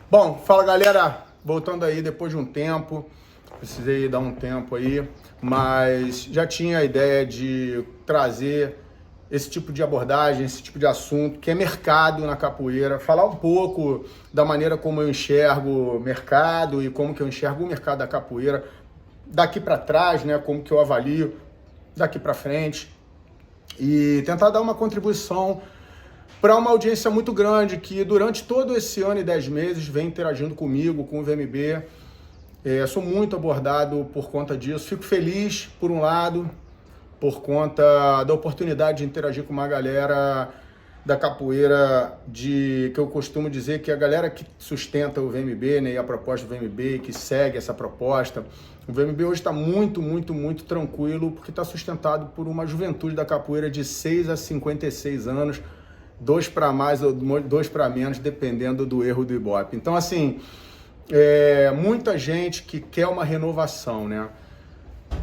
Bom, fala galera, voltando aí depois de um tempo, precisei dar um tempo aí, mas já tinha a ideia de trazer esse tipo de abordagem, esse tipo de assunto, que é mercado na capoeira, falar um pouco da maneira como eu enxergo o mercado e como que eu enxergo o mercado da capoeira daqui para trás, né, como que eu avalio daqui para frente e tentar dar uma contribuição para uma audiência muito grande que durante todo esse ano e 10 meses vem interagindo comigo, com o VMB. Sou muito abordado por conta disso. Fico feliz, por um lado, por conta da oportunidade de interagir com uma galera da capoeira, que eu costumo dizer que a galera que sustenta o VMB, né, e a proposta do VMB, que segue essa proposta. O VMB hoje está muito, muito, muito tranquilo, porque está sustentado por uma juventude da capoeira de 6 a 56 anos, 2 para mais ou 2 para menos, dependendo do erro do Ibope. Então, assim, muita gente que quer uma renovação, né?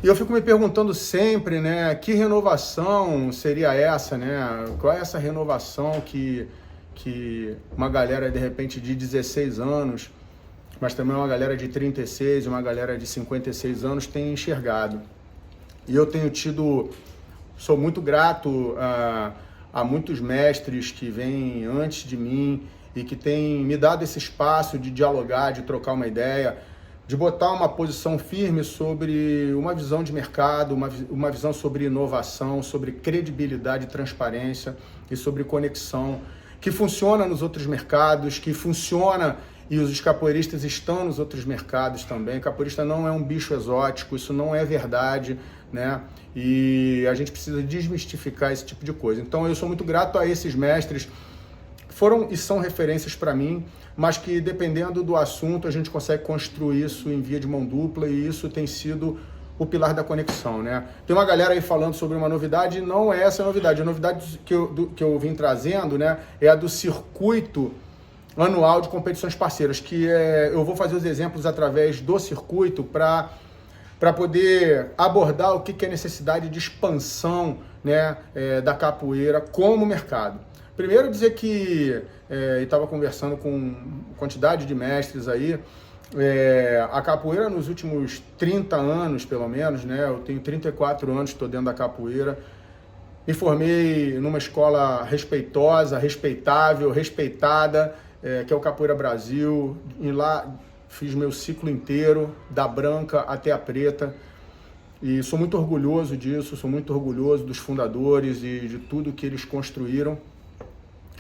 E eu fico me perguntando sempre, né, que renovação seria essa, né? Qual é essa renovação que uma galera, de repente, de 16 anos, mas também uma galera de 36, uma galera de 56 anos tem enxergado. E eu sou muito grato a muitos mestres que vêm antes de mim e que têm me dado esse espaço de dialogar, de trocar uma ideia, de botar uma posição firme sobre uma visão de mercado, uma visão sobre inovação, sobre credibilidade e transparência e sobre conexão, que funciona nos outros mercados, que funciona e os capoeiristas estão nos outros mercados também. Capoeirista não é um bicho exótico, isso não é verdade, né? E a gente precisa desmistificar esse tipo de coisa. Então eu sou muito grato a esses mestres que foram e são referências para mim, mas que dependendo do assunto a gente consegue construir isso em via de mão dupla e isso tem sido o pilar da conexão, né? Tem uma galera aí falando sobre uma novidade, e não é essa a novidade. A novidade que eu vim trazendo, né, é a do circuito anual de competições parceiras, eu vou fazer os exemplos através do circuito para poder abordar o que é necessidade de expansão, né, da capoeira como mercado. Primeiro dizer que, estava conversando com quantidade de mestres aí, a capoeira nos últimos 30 anos, pelo menos, né, eu tenho 34 anos, estou dentro da capoeira, me formei numa escola respeitosa, respeitável, respeitada, que é o Capoeira Brasil, e lá fiz meu ciclo inteiro, da branca até a preta, e sou muito orgulhoso disso, sou muito orgulhoso dos fundadores e de tudo que eles construíram,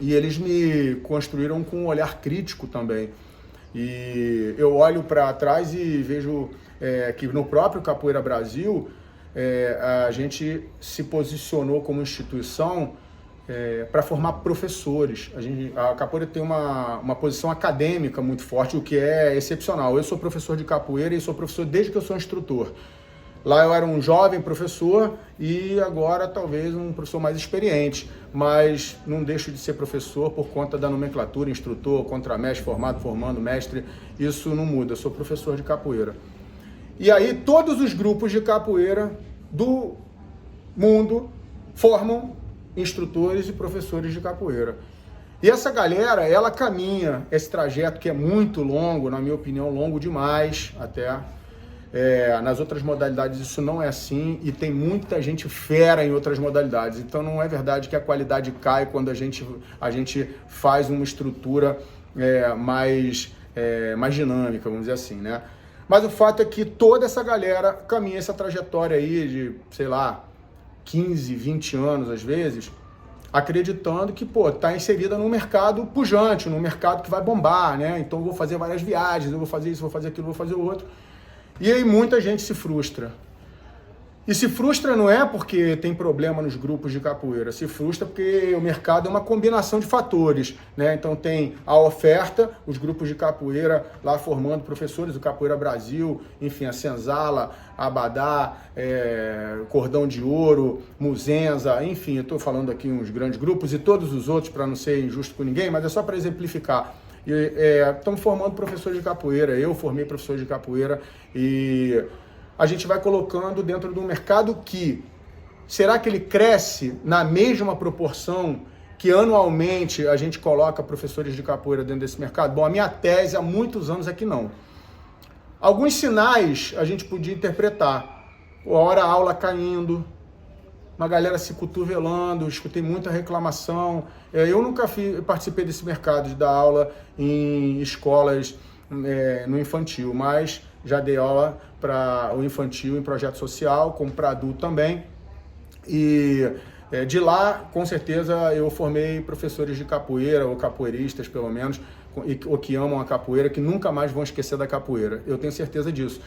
e eles me construíram com um olhar crítico também, e eu olho para trás e vejo que no próprio Capoeira Brasil, a gente se posicionou como instituição para formar professores. A capoeira tem uma posição acadêmica muito forte, o que é excepcional. Eu sou professor de capoeira e sou professor desde que eu sou instrutor. Lá eu era um jovem professor e agora talvez um professor mais experiente, mas não deixo de ser professor por conta da nomenclatura, instrutor, contramestre, formando mestre, isso não muda, eu sou professor de capoeira. E aí todos os grupos de capoeira do mundo formam instrutores e professores de capoeira. E essa galera, ela caminha esse trajeto que é muito longo, na minha opinião, longo demais até. Nas outras modalidades isso não é assim e tem muita gente fera em outras modalidades. Então não é verdade que a qualidade cai quando a gente faz uma estrutura mais dinâmica, vamos dizer assim, né? Mas o fato é que toda essa galera caminha essa trajetória aí de, sei lá, 15, 20 anos às vezes, acreditando que, tá inserida num mercado pujante, num mercado que vai bombar, né? Então eu vou fazer várias viagens, eu vou fazer isso, vou fazer aquilo, vou fazer o outro. E aí muita gente se frustra. E se frustra não é porque tem problema nos grupos de capoeira, se frustra porque o mercado é uma combinação de fatores, né? Então tem a oferta, os grupos de capoeira lá formando professores, o Capoeira Brasil, enfim, a Senzala, Abadá, Cordão de Ouro, Muzenza, enfim, eu estou falando aqui uns grandes grupos e todos os outros para não ser injusto com ninguém, mas é só para exemplificar. Estamos formando professores de capoeira, eu formei professor de capoeira e a gente vai colocando dentro de um mercado que, será que ele cresce na mesma proporção que anualmente a gente coloca professores de capoeira dentro desse mercado? Bom, a minha tese há muitos anos é que não. Alguns sinais a gente podia interpretar. A hora aula caindo, uma galera se cotovelando, escutei muita reclamação. Eu nunca participei desse mercado de dar aula em escolas no infantil, mas já dei aula para o infantil em projeto social, como para adulto também. E de lá, com certeza, eu formei professores de capoeira, ou capoeiristas, pelo menos, ou que amam a capoeira, que nunca mais vão esquecer da capoeira. Eu tenho certeza disso.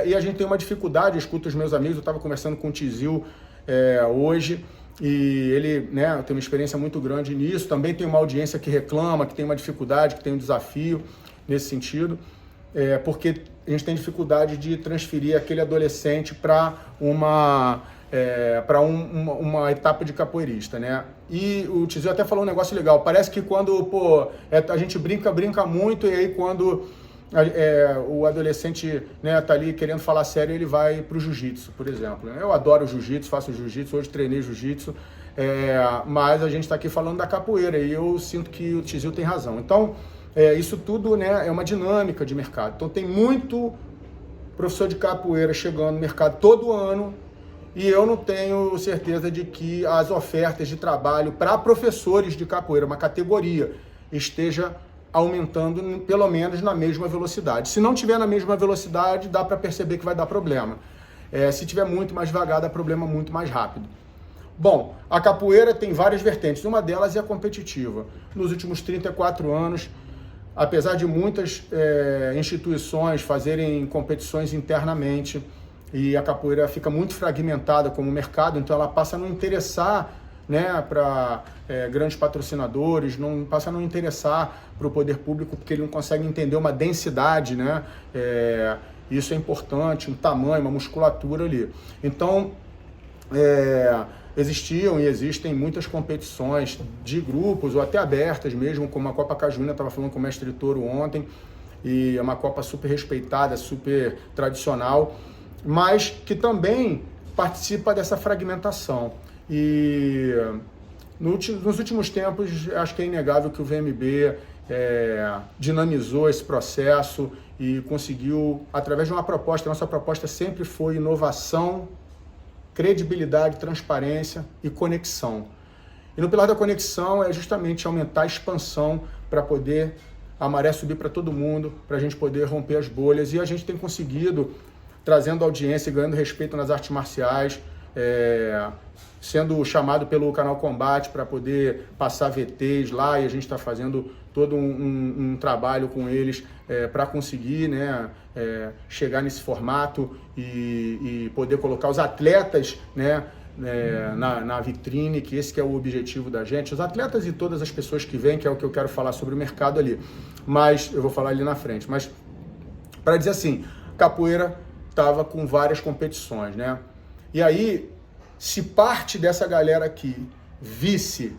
E a gente tem uma dificuldade, eu escuto os meus amigos, eu estava conversando com o Tizil hoje, e ele tem uma experiência muito grande nisso. Também tem uma audiência que reclama, que tem uma dificuldade, que tem um desafio nesse sentido, porque a gente tem dificuldade de transferir aquele adolescente para uma etapa de capoeirista, né? E o Tizio até falou um negócio legal, parece que quando a gente brinca muito, e aí quando o adolescente tá ali querendo falar sério, ele vai pro jiu-jitsu, por exemplo. Eu adoro jiu-jitsu, faço jiu-jitsu, hoje treinei jiu-jitsu, mas a gente está aqui falando da capoeira e eu sinto que o Tizio tem razão. Então, isso tudo é uma dinâmica de mercado. Então tem muito professor de capoeira chegando no mercado todo ano, e eu não tenho certeza de que as ofertas de trabalho para professores de capoeira, uma categoria, esteja aumentando pelo menos na mesma velocidade. Se não tiver na mesma velocidade, dá para perceber que vai dar problema. Se tiver muito mais devagar, dá problema muito mais rápido. Bom, a capoeira tem várias vertentes, uma delas é a competitiva. Nos últimos 34 anos, apesar de muitas instituições fazerem competições internamente, e a capoeira fica muito fragmentada como mercado, então ela passa a não interessar para grandes patrocinadores, passa a não interessar para o poder público, porque ele não consegue entender uma densidade, isso é importante, um tamanho, uma musculatura ali. Então, existiam e existem muitas competições de grupos, ou até abertas mesmo, como a Copa Cajuína, estava falando com o mestre Toro ontem, e é uma Copa super respeitada, super tradicional, mas que também participa dessa fragmentação. E nos últimos tempos, acho que é inegável que o VMB dinamizou esse processo e conseguiu, através de uma proposta, nossa proposta sempre foi inovação, credibilidade, transparência e conexão. E no pilar da conexão é justamente aumentar a expansão para poder a maré subir para todo mundo, para a gente poder romper as bolhas. E a gente tem conseguido, trazendo audiência e ganhando respeito nas artes marciais, sendo chamado pelo Canal Combate para poder passar VTs lá, e a gente está fazendo todo um trabalho com eles para conseguir chegar nesse formato e poder colocar os atletas na vitrine, que esse que é o objetivo da gente. Os atletas e todas as pessoas que vêm, que é o que eu quero falar sobre o mercado ali, mas eu vou falar ali na frente. Mas para dizer assim, capoeira estava com várias competições, E aí, se parte dessa galera aqui visse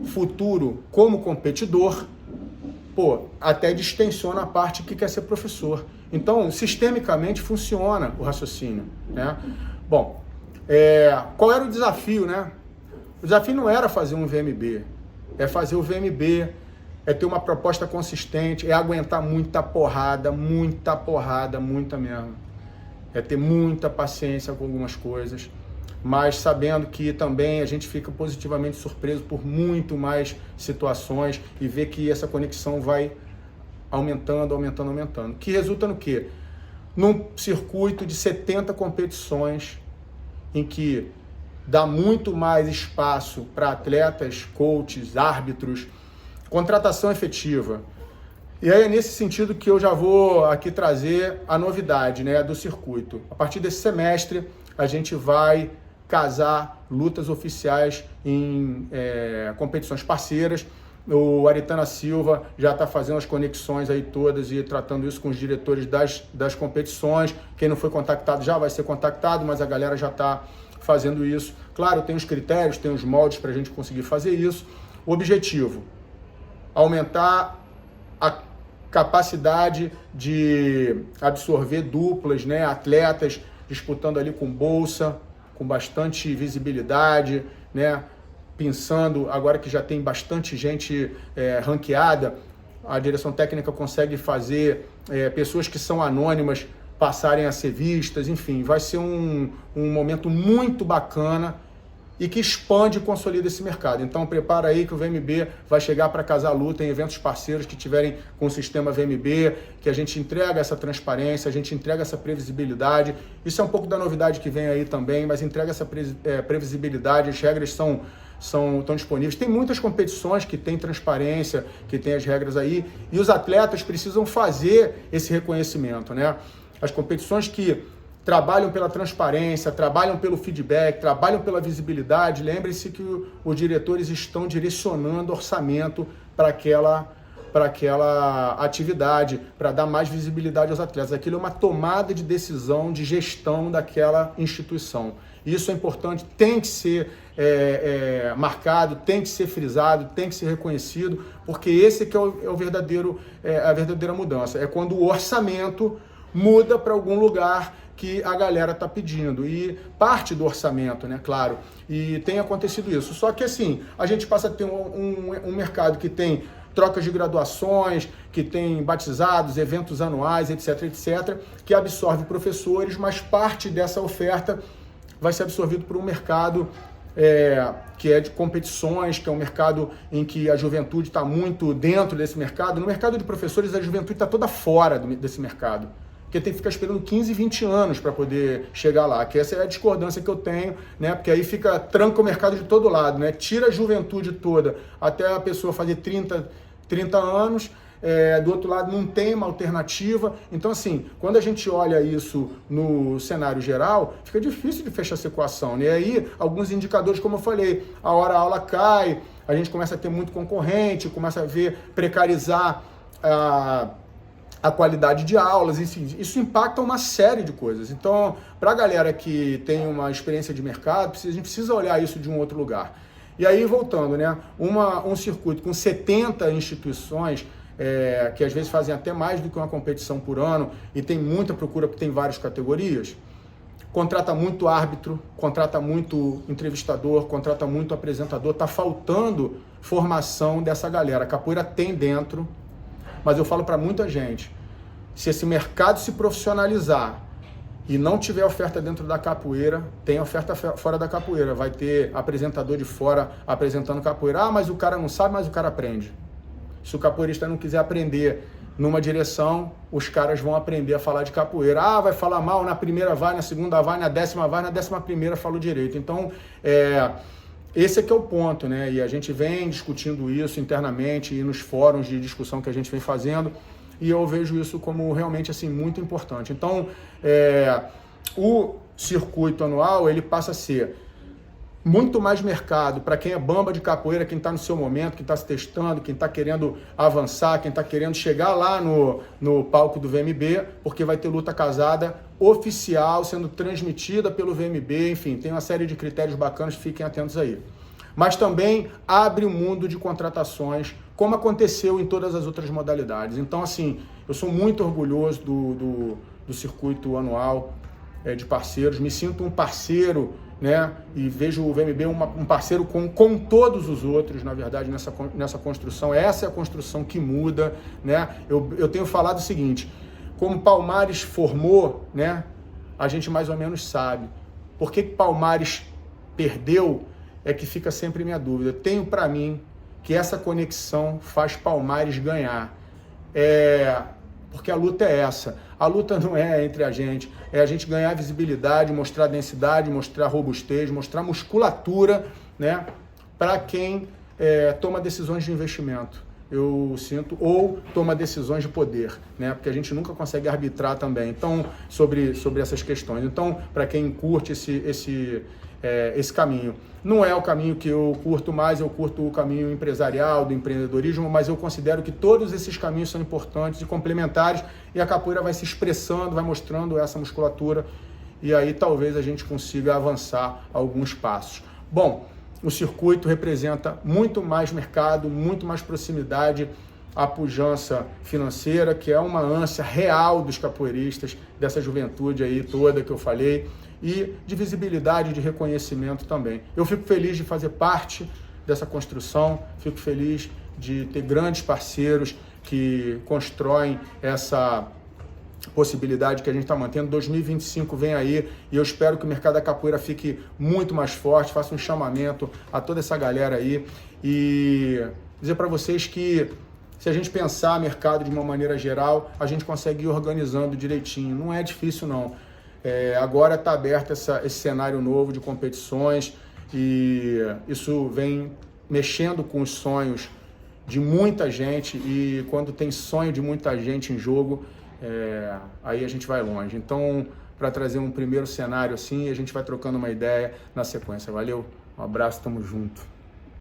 futuro como competidor, até distensiona a parte que quer ser professor. Então, sistemicamente funciona o raciocínio, Bom, qual era o desafio, O desafio não era fazer um VMB, é fazer o VMB, é ter uma proposta consistente, é aguentar muita porrada, muita mesmo. É ter muita paciência com algumas coisas, mas sabendo que também a gente fica positivamente surpreso por muito mais situações e ver que essa conexão vai aumentando. Que resulta no quê? Num circuito de 70 competições em que dá muito mais espaço para atletas, coaches, árbitros, contratação efetiva. E aí é nesse sentido que eu já vou aqui trazer a novidade do circuito. A partir desse semestre, a gente vai casar lutas oficiais em competições parceiras. O Aritana Silva já está fazendo as conexões aí todas e tratando isso com os diretores das competições. Quem não foi contactado já vai ser contactado, mas a galera já está fazendo isso. Claro, tem os critérios, tem os moldes para a gente conseguir fazer isso. O objetivo: aumentar a capacidade de absorver duplas, atletas disputando ali com bolsa, com bastante visibilidade, pensando, agora que já tem bastante gente ranqueada, a direção técnica consegue fazer pessoas que são anônimas passarem a ser vistas, enfim, vai ser um momento muito bacana e que expande e consolida esse mercado. Então prepara aí que o VMB vai chegar para Casar Luta em eventos parceiros que tiverem com o sistema VMB, que a gente entrega essa transparência, a gente entrega essa previsibilidade. Isso é um pouco da novidade que vem aí também, mas entrega essa previsibilidade, as regras estão disponíveis. Tem muitas competições que tem transparência, que tem as regras aí, e os atletas precisam fazer esse reconhecimento, né? As competições que trabalham pela transparência, trabalham pelo feedback, trabalham pela visibilidade. Lembre-se que os diretores estão direcionando orçamento para aquela atividade, para dar mais visibilidade aos atletas. Aquilo é uma tomada de decisão, de gestão daquela instituição. Isso é importante, tem que ser marcado, tem que ser frisado, tem que ser reconhecido, porque esse que é a verdadeira mudança. É quando o orçamento muda para algum lugar que a galera está pedindo, e parte do orçamento, né, claro, e tem acontecido isso. Só que assim, a gente passa a ter um mercado que tem trocas de graduações, que tem batizados, eventos anuais, etc, que absorve professores, mas parte dessa oferta vai ser absorvido por um mercado que é de competições, que é um mercado em que a juventude está muito dentro desse mercado. No mercado de professores, a juventude está toda fora desse mercado, porque tem que ficar esperando 15, 20 anos para poder chegar lá, que essa é a discordância que eu tenho, né? Porque aí tranca o mercado de todo lado, né? Tira a juventude toda até a pessoa fazer 30 anos, do outro lado não tem uma alternativa. Então assim, quando a gente olha isso no cenário geral, fica difícil de fechar essa equação, né? E aí, alguns indicadores, como eu falei, a aula cai, a gente começa a ter muito concorrente, começa a ver precarizar a qualidade de aulas, enfim, isso impacta uma série de coisas. Então, para a galera que tem uma experiência de mercado, a gente precisa olhar isso de um outro lugar. E aí, voltando, né, um circuito com 70 instituições, que às vezes fazem até mais do que uma competição por ano, e tem muita procura porque tem várias categorias, contrata muito árbitro, contrata muito entrevistador, contrata muito apresentador, está faltando formação dessa galera. A capoeira tem dentro, mas eu falo para muita gente, se esse mercado se profissionalizar e não tiver oferta dentro da capoeira, tem oferta fora da capoeira. Vai ter apresentador de fora apresentando capoeira. Ah, mas o cara não sabe, mas o cara aprende. Se o capoeirista não quiser aprender numa direção, os caras vão aprender a falar de capoeira. Ah, vai falar mal, na primeira vai, na segunda vai, na 11ª falou direito. Então, esse é que é o ponto, né? E a gente vem discutindo isso internamente e nos fóruns de discussão que a gente vem fazendo, e eu vejo isso como realmente assim muito importante. Então, o circuito anual, ele passa a ser muito mais mercado para quem é bamba de capoeira, quem está no seu momento, quem está se testando, quem está querendo avançar, quem está querendo chegar lá no palco do VMB, porque vai ter luta casada oficial sendo transmitida pelo VMB, enfim, tem uma série de critérios bacanas, fiquem atentos aí. Mas também abre o mundo de contratações, como aconteceu em todas as outras modalidades. Então, assim, eu sou muito orgulhoso do circuito anual de parceiros, me sinto um parceiro, né? E vejo o VMB um parceiro com todos os outros, na verdade, nessa construção. Essa é a construção que muda, né? Eu tenho falado o seguinte, como Palmares formou, né? A gente mais ou menos sabe. Por que Palmares perdeu é que fica sempre minha dúvida. Tenho para mim que essa conexão faz Palmares ganhar. Porque a luta é essa. A luta não é entre a gente, é a gente ganhar visibilidade, mostrar densidade, mostrar robustez, mostrar musculatura, né, para quem toma decisões de investimento, eu sinto, ou toma decisões de poder, né, porque a gente nunca consegue arbitrar também, então, sobre essas questões. Então, para quem curte esse caminho, não é o caminho que eu curto mais, eu curto o caminho empresarial, do empreendedorismo, mas eu considero que todos esses caminhos são importantes e complementares, e a capoeira vai se expressando, vai mostrando essa musculatura, e aí talvez a gente consiga avançar alguns passos. Bom, o circuito representa muito mais mercado, muito mais proximidade, a pujança financeira, que é uma ânsia real dos capoeiristas, dessa juventude aí toda que eu falei, e de visibilidade, de reconhecimento também. Eu fico feliz de fazer parte dessa construção, fico feliz de ter grandes parceiros que constroem essa possibilidade que a gente está mantendo. 2025 vem aí e eu espero que o mercado da capoeira fique muito mais forte, faça um chamamento a toda essa galera aí e dizer para vocês que se a gente pensar mercado de uma maneira geral, a gente consegue ir organizando direitinho. Não é difícil, não. Agora está aberto esse cenário novo de competições e isso vem mexendo com os sonhos de muita gente e quando tem sonho de muita gente em jogo, aí a gente vai longe. Então, para trazer um primeiro cenário assim, a gente vai trocando uma ideia na sequência. Valeu, um abraço, tamo junto.